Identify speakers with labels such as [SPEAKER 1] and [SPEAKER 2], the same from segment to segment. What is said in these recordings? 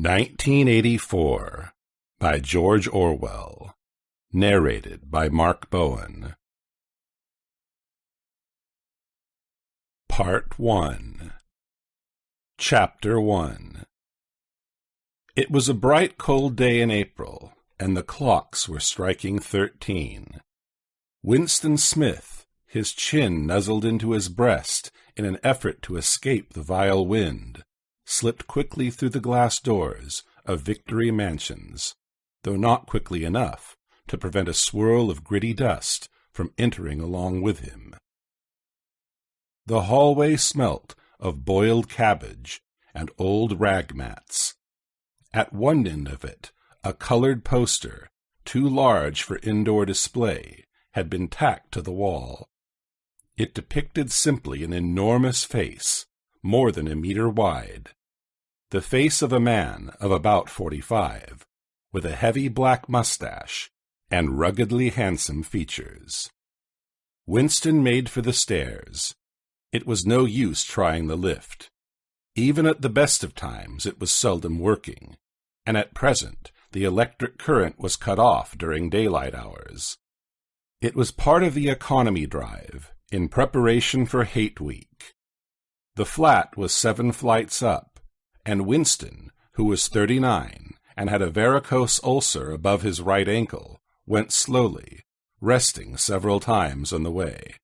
[SPEAKER 1] 1984 by George Orwell. Narrated by Mark Bowen. Part 1. Chapter 1. It was a bright, cold day in April, and the clocks were striking 13. Winston Smith, his chin nuzzled into his breast in an effort to escape the vile wind, slipped quickly through the glass doors of Victory Mansions, though not quickly enough to prevent a swirl of gritty dust from entering along with him. The hallway smelt of boiled cabbage and old rag mats. At one end of it, a colored poster, too large for indoor display, had been tacked to the wall. It depicted simply an enormous face, more than a meter wide. The face of a man of about 45, with a heavy black mustache and ruggedly handsome features. Winston made for the stairs. It was no use trying the lift. Even at the best of times it was seldom working, and at present the electric current was cut off during daylight hours. It was part of the economy drive, in preparation for Hate Week. The flat was 7 flights up, and Winston, who was 39 and had a varicose ulcer above his right ankle, went slowly, resting several times on the way.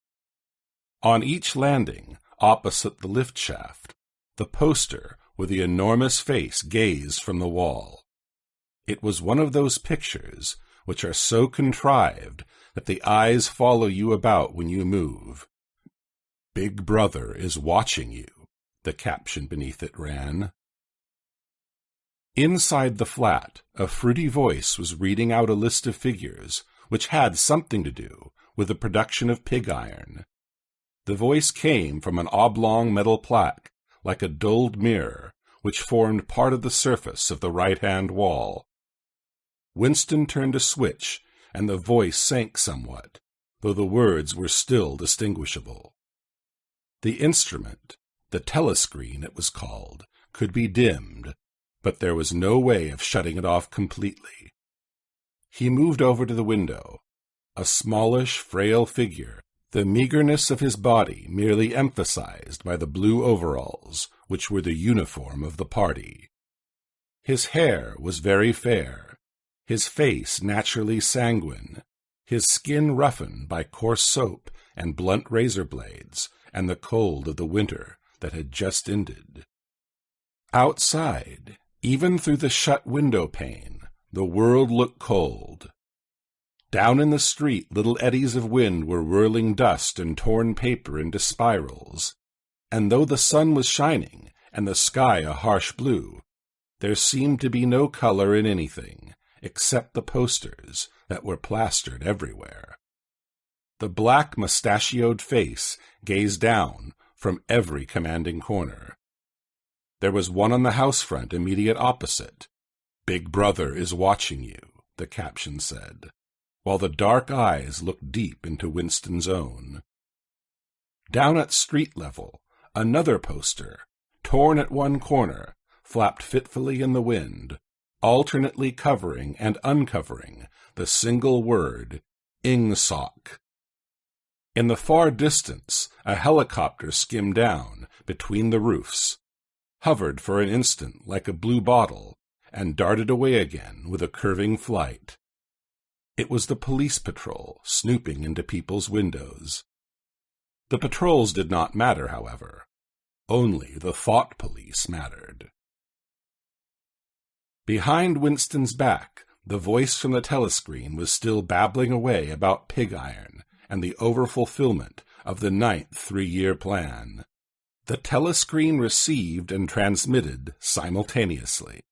[SPEAKER 1] On each landing, opposite the lift shaft, the poster with the enormous face gazed from the wall. It was one of those pictures which are so contrived that the eyes follow you about when you move. "Big Brother is watching you," the caption beneath it ran. Inside the flat, a fruity voice was reading out a list of figures which had something to do with the production of pig iron. The voice came from an oblong metal plaque, like a dulled mirror, which formed part of the surface of the right-hand wall. Winston turned a switch, and the voice sank somewhat, though the words were still distinguishable. The instrument, the telescreen it was called, could be dimmed, but there was no way of shutting it off completely. He moved over to the window. A smallish, frail figure, the meagerness of his body merely emphasized by the blue overalls, which were the uniform of the party. His hair was very fair, his face naturally sanguine, his skin roughened by coarse soap and blunt razor blades and the cold of the winter that had just ended. Outside, even through the shut window pane, the world looked cold. Down in the street, little eddies of wind were whirling dust and torn paper into spirals, and though the sun was shining and the sky a harsh blue, there seemed to be no color in anything except the posters that were plastered everywhere. The black mustachioed face gazed down from every commanding corner. There was one on the house front immediate opposite. "Big Brother is watching you," the caption said, while the dark eyes looked deep into Winston's own. Down at street level, another poster, torn at one corner, flapped fitfully in the wind, alternately covering and uncovering the single word, "Ingsoc." In the far distance, a helicopter skimmed down between the roofs, hovered for an instant like a blue bottle, and darted away again with a curving flight. It was the police patrol snooping into people's windows. The patrols did not matter, however. Only the thought police mattered. Behind Winston's back, the voice from the telescreen was still babbling away about pig iron and the overfulfillment of the 9th 3-year plan. The telescreen received and transmitted simultaneously.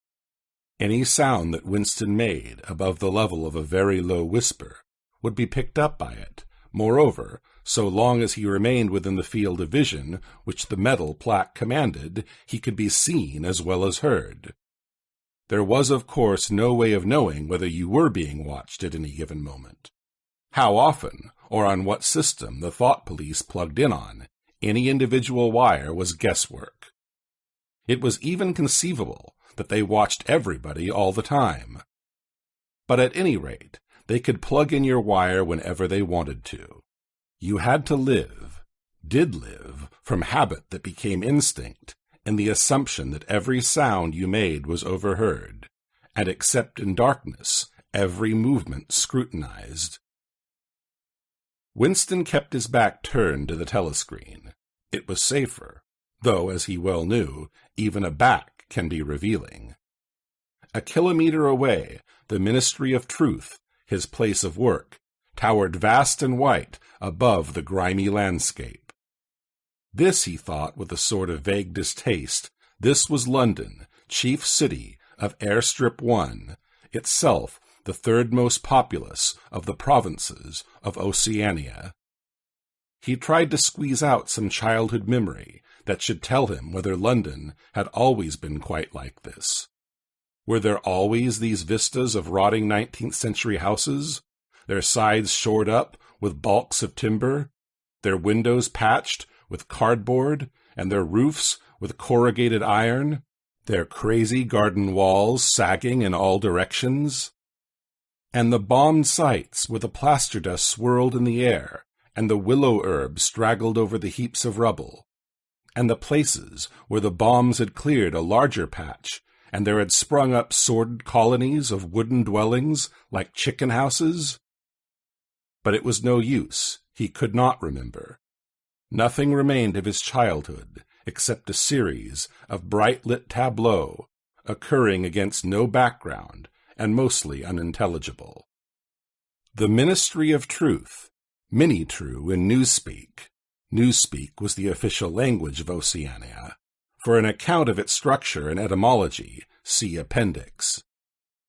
[SPEAKER 1] Any sound that Winston made above the level of a very low whisper would be picked up by it. Moreover, so long as he remained within the field of vision which the metal plaque commanded, he could be seen as well as heard. There was, of course, no way of knowing whether you were being watched at any given moment. How often, or on what system the thought police plugged in on any individual wire was guesswork. It was even conceivable that they watched everybody all the time. But at any rate, they could plug in your wire whenever they wanted to. You had to live, did live, from habit that became instinct, and the assumption that every sound you made was overheard, and except in darkness, every movement scrutinized. Winston kept his back turned to the telescreen. It was safer, though, as he well knew, even a back can be revealing. A kilometer away, the Ministry of Truth, his place of work, towered vast and white above the grimy landscape. This, he thought with a sort of vague distaste, this was London, chief city of Airstrip 1, itself the third most populous of the provinces of Oceania. He tried to squeeze out some childhood memory that should tell him whether London had always been quite like this. Were there always these vistas of rotting 19th-century houses, their sides shored up with balks of timber, their windows patched with cardboard, and their roofs with corrugated iron, their crazy garden walls sagging in all directions? And the bombed sites where the plaster dust swirled in the air, and the willow herb straggled over the heaps of rubble, and the places where the bombs had cleared a larger patch, and there had sprung up sordid colonies of wooden dwellings like chicken houses? But it was no use. He could not remember. Nothing remained of his childhood except a series of bright-lit tableaux occurring against no background and mostly unintelligible. The Ministry of Truth, mini-true in Newspeak. Newspeak was the official language of Oceania. For an account of its structure and etymology, see Appendix,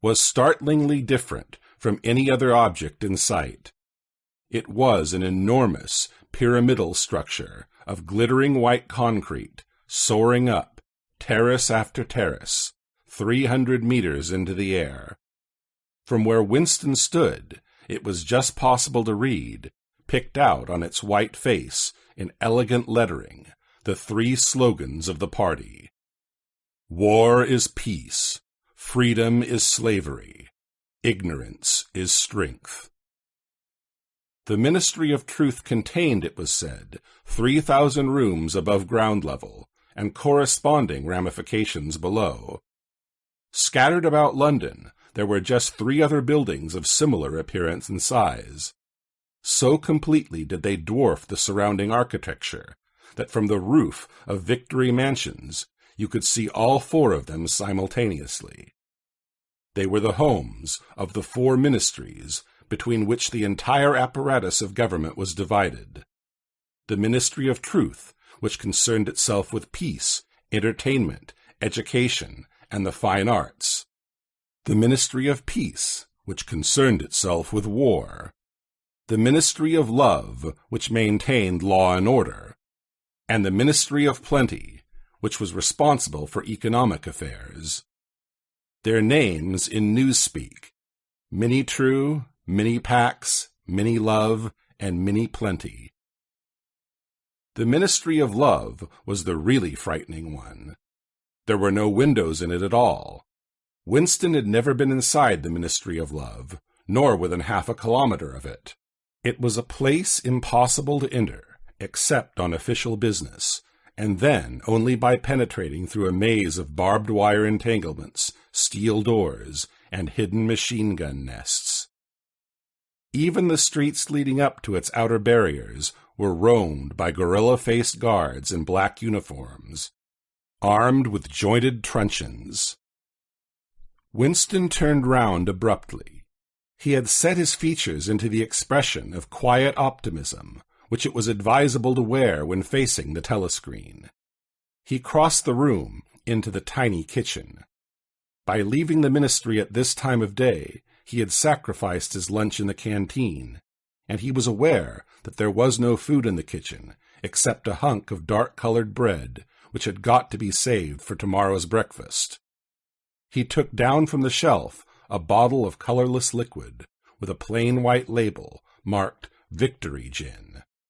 [SPEAKER 1] was startlingly different from any other object in sight. It was an enormous, pyramidal structure of glittering white concrete, soaring up, terrace after terrace, 300 meters into the air. From where Winston stood, it was just possible to read, picked out on its white face in elegant lettering, the three slogans of the party. War is peace. Freedom is slavery. Ignorance is strength. The Ministry of Truth contained, it was said, 3,000 rooms above ground level, and corresponding ramifications below. Scattered about London, there were just 3 other buildings of similar appearance and size. So completely did they dwarf the surrounding architecture, that from the roof of Victory Mansions you could see all 4 of them simultaneously. They were the homes of the 4 ministries between which the entire apparatus of government was divided. The Ministry of Truth, which concerned itself with peace, entertainment, education, and the fine arts. The Ministry of Peace, which concerned itself with war. The Ministry of Love, which maintained law and order. And the Ministry of Plenty, which was responsible for economic affairs. Their names in Newspeak: Mini-True, Mini-Pax, Mini-Love, and Mini-Plenty. The Ministry of Love was the really frightening one. There were no windows in it at all. Winston had never been inside the Ministry of Love, nor within half a kilometer of it. It was a place impossible to enter, except on official business, and then only by penetrating through a maze of barbed wire entanglements, steel doors, and hidden machine gun nests. Even the streets leading up to its outer barriers were roamed by gorilla-faced guards in black uniforms, armed with jointed truncheons. Winston turned round abruptly. He had set his features into the expression of quiet optimism, which it was advisable to wear when facing the telescreen. He crossed the room into the tiny kitchen. By leaving the ministry at this time of day, he had sacrificed his lunch in the canteen, and he was aware that there was no food in the kitchen except a hunk of dark-colored bread, which had got to be saved for tomorrow's breakfast. He took down from the shelf a bottle of colorless liquid with a plain white label marked Victory Gin.